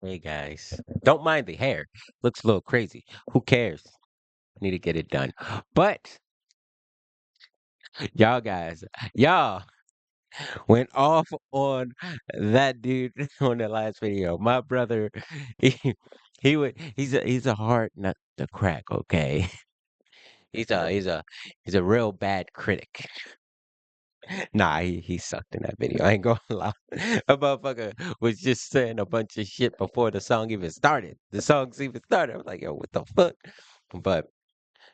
Hey guys, don't mind the hair. Looks a little crazy. Who cares? Need to get it done. But y'all guys, y'all went off on that dude on the last video. My brother, he he's a hard nut to crack. Okay, he's a real bad critic. Nah, he sucked in that video. I ain't gonna lie. A motherfucker was just saying a bunch of shit before the song even started. The songs even started. I was like, yo, what the fuck? But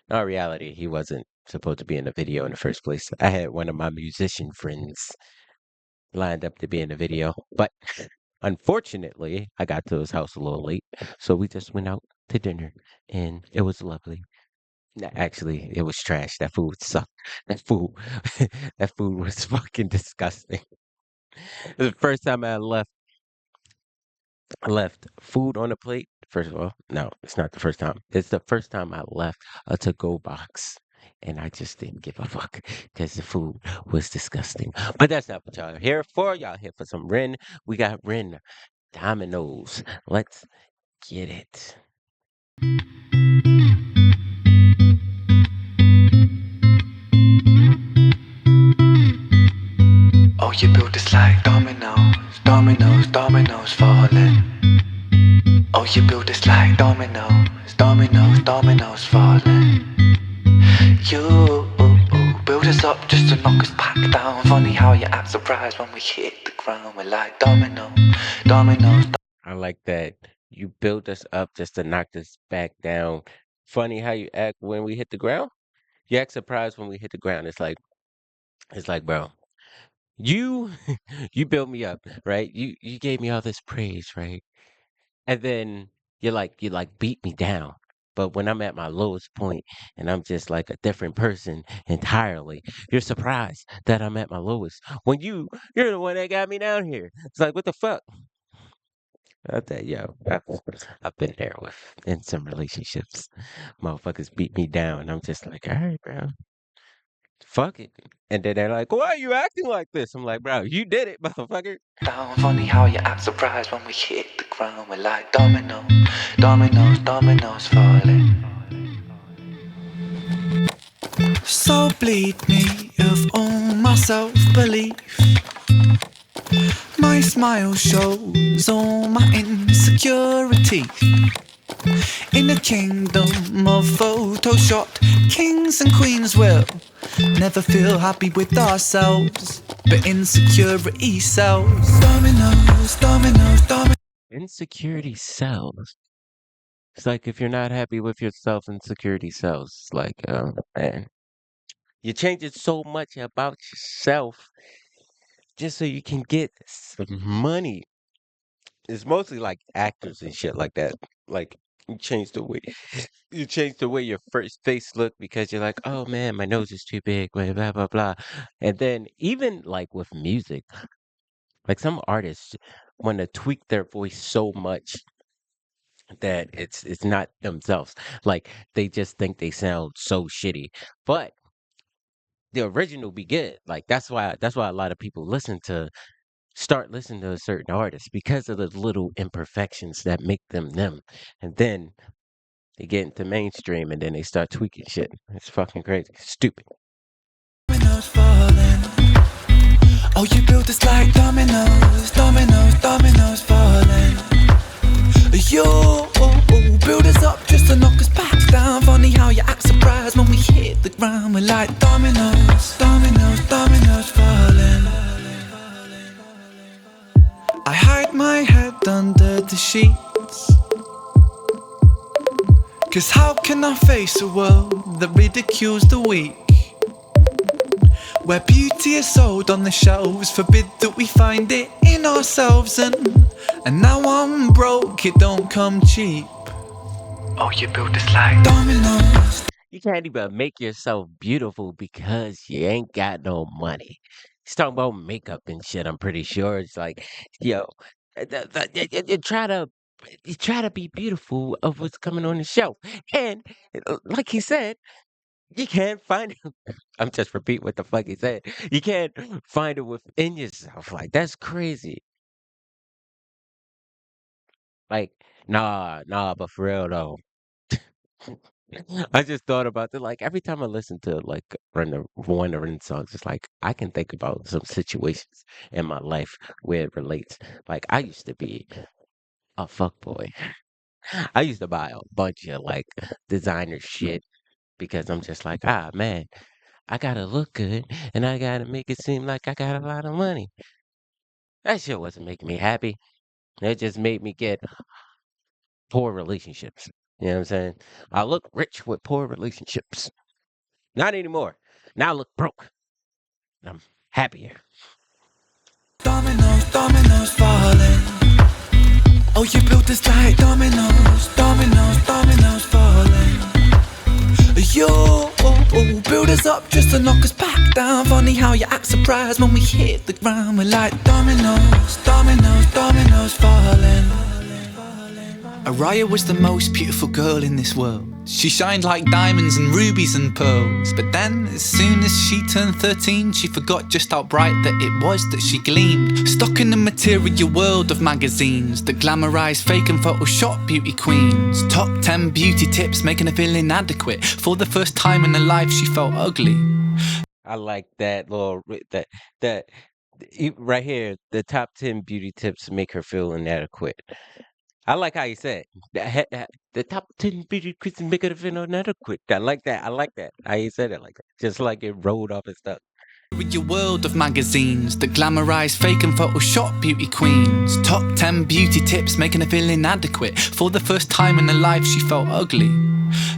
in all reality, he wasn't supposed to be in the video in the first place. I had one of my musician friends lined up to be in the video, but unfortunately, I got to his house a little late, so we just went out to dinner, and it was lovely. Actually, it was trash. That food sucked. That food, that food was fucking disgusting. It was the first time I left food on a plate. First of all, no, it's not the first time. It's the first time I left a to-go box, and I just didn't give a fuck because the food was disgusting. But that's not what y'all are here for. Y'all here for some Ren. We got Ren Dominoes. Let's get it. Oh, you built this like dominoes, dominoes, dominoes falling. Oh, you built this like dominoes, dominoes, dominoes falling. You build us up just to knock us back down. Funny how you act surprised when we hit the ground. We're like dominoes, dominoes. I like that. You built us up just to knock us back down. Funny how you act when we hit the ground. You act surprised when we hit the ground. It's like, bro, you you built me up, right? You gave me all this praise, right? And then you beat me down. But when I'm at my lowest point and I'm just like a different person entirely, you're surprised that I'm at my lowest. When you're the one that got me down here. It's like what the fuck? I tell you, yo, I've been there with in some relationships. Motherfuckers beat me down. I'm just like, all right, bro, fuck it. And then they're like, why are you acting like this? I'm like, bro, you did it, motherfucker. Down, funny how you act surprised when we hit the ground. We're like dominoes, dominoes, dominoes falling. So bleed me of all my self-belief. My smile shows all my insecurity. In a kingdom of Photoshop, kings and queens will never feel happy with ourselves, but insecurity sells. Dominoes, dominoes, dominoes. Insecurity sells. It's like if you're not happy with yourself, insecurity sells. It's like, oh man, you're changing so much about yourself just so you can get some money. It's mostly like actors and shit like that. Like you change the way you change the way your first face look because you're like, oh man, my nose is too big, blah blah blah blah. And then even like with music, like some artists want to tweak their voice so much that it's not themselves. Like they just think they sound so shitty. But the original be good. Like that's why a lot of people start listening to a certain artist because of the little imperfections that make them them. And then they get into mainstream and then they start tweaking shit. It's fucking crazy. Stupid. Dominoes falling. Oh, you built us like dominoes, dominoes, dominoes falling. You build us up just to knock us back down. Funny how you act surprised when we hit the ground. We're like dominoes, dominoes, dominoes falling. I hide my head under the sheets, 'cause how can I face a world that ridicules the weak? Where beauty is sold on the shelves, forbid that we find it in ourselves. And now I'm broke, it don't come cheap. Oh, you built this like dominoes. You can't even make yourself beautiful because you ain't got no money. He's talking about makeup and shit. I'm pretty sure it's like, yo, you try to be beautiful of what's coming on the shelf, and like he said, you can't find it. I'm just repeat what the fuck he said. You can't find it within yourself. Like that's crazy. Like, nah, but for real though. I just thought about that. Like every time I listen to like one of Ren's songs, it's like I can think about some situations in my life where it relates. Like I used to be a fuck boy. I used to buy a bunch of like designer shit because I'm just like, ah man, I gotta look good and I gotta make it seem like I got a lot of money. That shit wasn't making me happy. It just made me get poor relationships. You know what I'm saying? I look rich with poor relationships. Not anymore. Now I look broke. I'm happier. Dominoes, dominoes falling. Oh, you built this like dominoes, dominoes, dominoes falling. You build us up just to knock us back down. Funny how you act surprised when we hit the ground. We're like dominoes, dominoes, dominoes falling. Araya was the most beautiful girl in this world. She shined like diamonds and rubies and pearls. But then, as soon as she turned 13, she forgot just how bright that it was that she gleamed. Stuck in the material world of magazines that glamorise fake and Photoshop beauty queens. Top 10 beauty tips making her feel inadequate. For the first time in her life, she felt ugly. I like that little that right here. The top 10 beauty tips make her feel inadequate. I like how you said the top 10 beauty tips make her feel inadequate. I like that. I like that. How you said it like that. Just like it rolled off his stuff. With your world of magazines that glamorise fake and Photoshop beauty queens. Top 10 beauty tips making her feel inadequate. For the first time in her life, she felt ugly.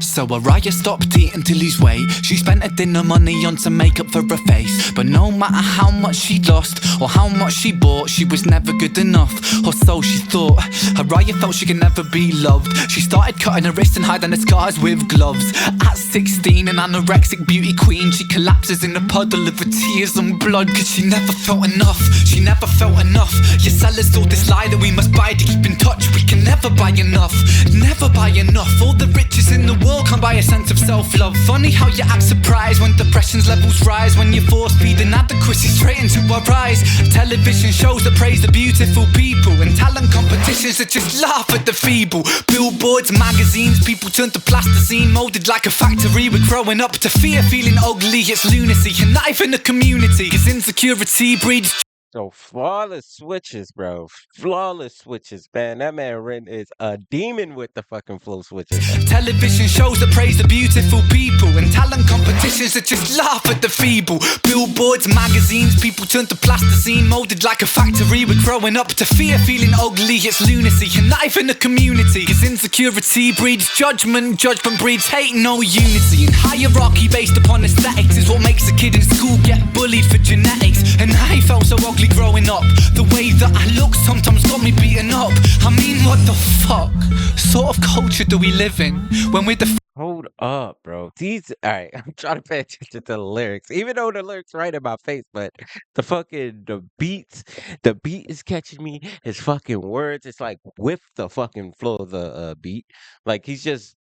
So Araya stopped eating to lose weight. She spent her dinner money on some makeup for her face. But no matter how much she lost or how much she bought, she was never good enough, or so she thought. Araya felt she could never be loved. She started cutting her wrists and hiding her scars with gloves. At 16, an anorexic beauty queen, she collapses in a puddle of her tears and blood. Cause she never felt enough, she never felt enough. Your sellers told this lie that we must buy to keep in touch. We can never buy enough, never buy enough. All the riches in the world can't buy a sense of self-love. Funny how you act surprised when depression's levels rise, when you force feed inadequacy straight into our eyes. Television shows that praise the beautiful people, and talent competitions that just laugh at the feeble. Billboards, magazines, people turn to plasticine, molded like a factory. We're growing up to fear, feeling ugly. It's lunacy, and not even a community, cause insecurity breeds. So flawless switches, bro. Flawless switches, man. That man Ren is a demon with the fucking flow switches. Television shows that praise the beautiful people, and talent competitions that just laugh at the feeble. Billboards, magazines, people turn to plasticine, molded like a factory. We're growing up to fear, feeling ugly. It's lunacy, and not even a community, cause insecurity breeds judgment, judgment breeds hate, no unity. And hierarchy based upon aesthetics is what makes a kid in school get bullied for genetics. And I felt so ugly growing up. The way that I look sometimes got me beaten up. I mean, what the fuck sort of culture do we live in when we're the Hold up, bro. These, all right. I'm trying to pay attention to the lyrics, even though the lyrics right in my face. But the beat is catching me. His fucking words, it's like with the fucking flow of the beat. Like he's just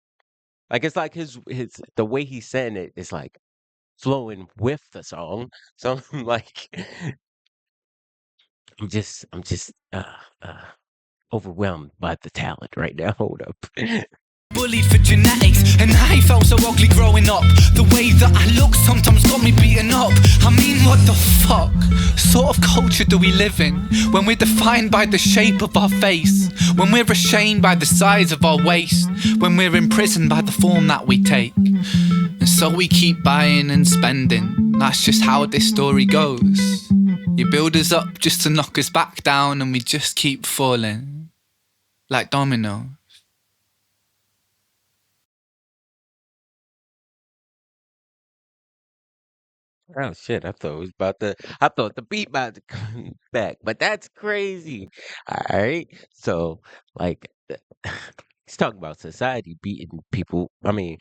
like it's like his the way he's saying it is like flowing with the song. So I'm like, I'm just uh overwhelmed by the talent right now. Hold up. bullied for genetics, and I felt so ugly growing up. The way that I look sometimes got me beaten up. I mean, what the fuck sort of culture do we live in when we're defined by the shape of our face, when we're ashamed by the size of our waist, when we're imprisoned by the form that we take? And so we keep buying and spending. That's just how this story goes. You build us up just to knock us back down, and we just keep falling like dominoes. Oh shit! I thought the beat about to come back, but that's crazy. All right, so like, he's talking about society beating people. I mean,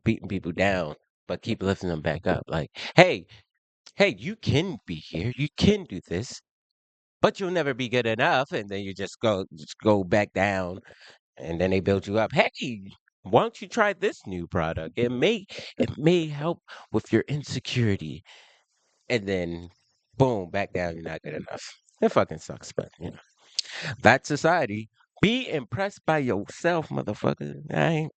beating people down, but keep lifting them back up. Like, hey, you can be here. You can do this, but you'll never be good enough. And then you just go back down, and then they build you up. Hey, why don't you try this new product? It may help with your insecurity, and then boom, back down. You're not good enough. It fucking sucks, but that's society Be impressed by yourself, motherfucker. I ain't.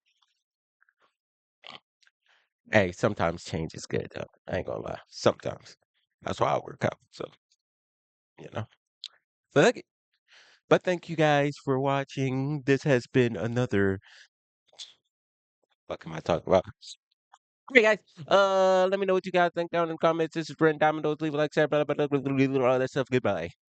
Hey, sometimes change is good though. I ain't gonna lie. Sometimes. That's why I work out. So, you know. Fuck it. But thank you guys for watching. This has been another what am I talking about? Okay, guys. Let me know what you guys think down in the comments. This is Brent Dominoes. Leave a like, share, blah, blah, blah, blah, blah, blah, all that stuff. Goodbye.